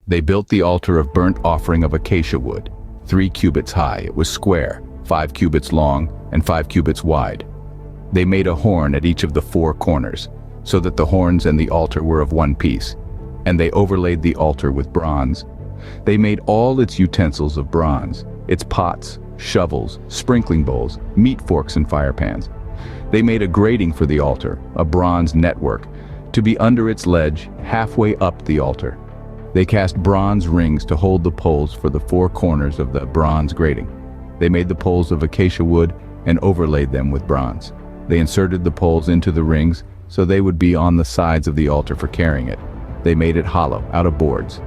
They built the altar of burnt offering of acacia wood, 3 cubits high. It was square, 5 cubits long, and 5 cubits wide. They made a horn at each of the 4 corners, so that the horns and the altar were of one piece, and they overlaid the altar with bronze. They made all its utensils of bronze, its pots, shovels, sprinkling bowls, meat forks and fire pans. They made a grating for the altar, a bronze network, to be under its ledge halfway up the altar. They cast bronze rings to hold the poles for the 4 corners of the bronze grating. They made the poles of acacia wood and overlaid them with bronze. They inserted the poles into the rings so they would be on the sides of the altar for carrying it. They made it hollow, out of boards.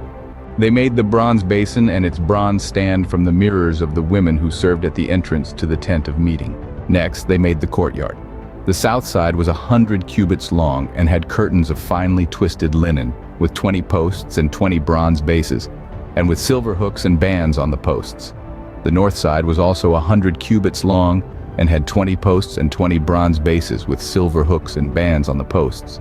They made the bronze basin and its bronze stand from the mirrors of the women who served at the entrance to the tent of meeting. Next, they made the courtyard. The south side was 100 cubits long and had curtains of finely twisted linen, with 20 posts and 20 bronze bases, and with silver hooks and bands on the posts. The north side was also 100 cubits long and had 20 posts and 20 bronze bases with silver hooks and bands on the posts.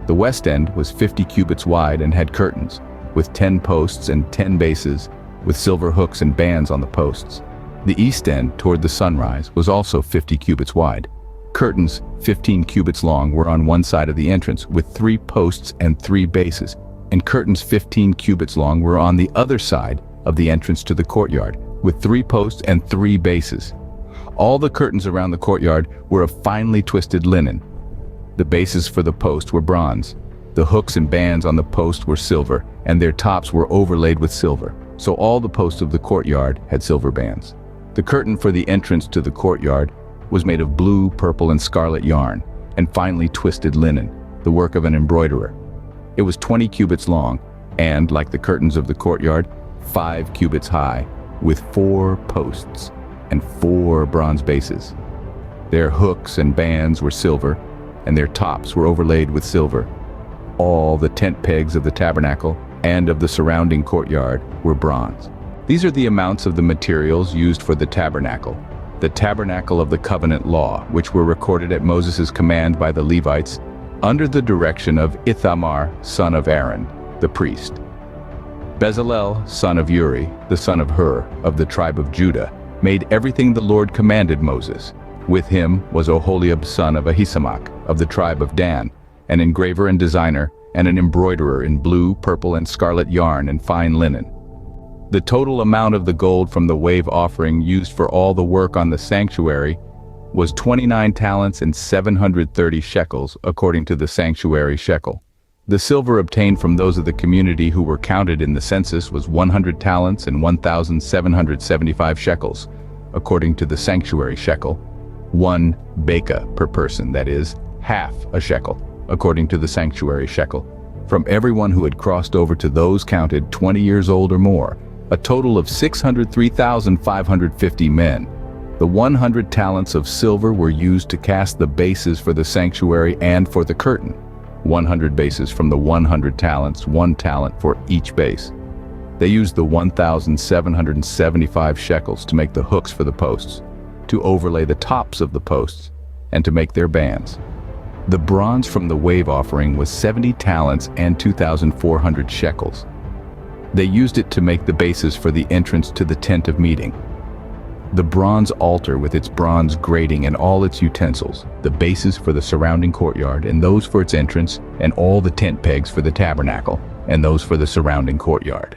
The west end was 50 cubits wide and had curtains, with 10 posts and 10 bases, with silver hooks and bands on the posts. The east end, toward the sunrise, was also 50 cubits wide. Curtains, 15 cubits long, were on one side of the entrance, with 3 posts and 3 bases, and curtains 15 cubits long were on the other side of the entrance to the courtyard, with 3 posts and 3 bases. All the curtains around the courtyard were of finely twisted linen. The bases for the post were bronze. The hooks and bands on the post were silver, and their tops were overlaid with silver. So all the posts of the courtyard had silver bands. The curtain for the entrance to the courtyard was made of blue, purple, and scarlet yarn, and finely twisted linen, the work of an embroiderer. It was 20 cubits long, and, like the curtains of the courtyard, 5 cubits high, with 4 posts and 4 bronze bases. Their hooks and bands were silver, and their tops were overlaid with silver. All the tent pegs of the tabernacle and of the surrounding courtyard were bronze. These are the amounts of the materials used for the tabernacle of the covenant law, which were recorded at Moses' command by the Levites, under the direction of Ithamar, son of Aaron, the priest. Bezalel, son of Uri, the son of Hur, of the tribe of Judah, made everything the Lord commanded Moses. With him was Oholiab, son of Ahisamach, of the tribe of Dan, an engraver and designer, and an embroiderer in blue, purple, and scarlet yarn and fine linen. The total amount of the gold from the wave offering used for all the work on the sanctuary was 29 talents and 730 shekels, according to the sanctuary shekel. The silver obtained from those of the community who were counted in the census was 100 talents and 1,775 shekels, according to the sanctuary shekel. 1 beka per person, that is, half a shekel, according to the sanctuary shekel, from everyone who had crossed over to those counted 20 years old or more, a total of 603,550 men. The 100 talents of silver were used to cast the bases for the sanctuary and for the curtain. 100 bases from the 100 talents, 1 talent for each base. They used the 1,775 shekels to make the hooks for the posts, to overlay the tops of the posts, and to make their bands. The bronze from the wave offering was 70 talents and 2,400 shekels. They used it to make the bases for the entrance to the tent of meeting. The bronze altar with its bronze grating and all its utensils, the bases for the surrounding courtyard and those for its entrance, and all the tent pegs for the tabernacle and those for the surrounding courtyard.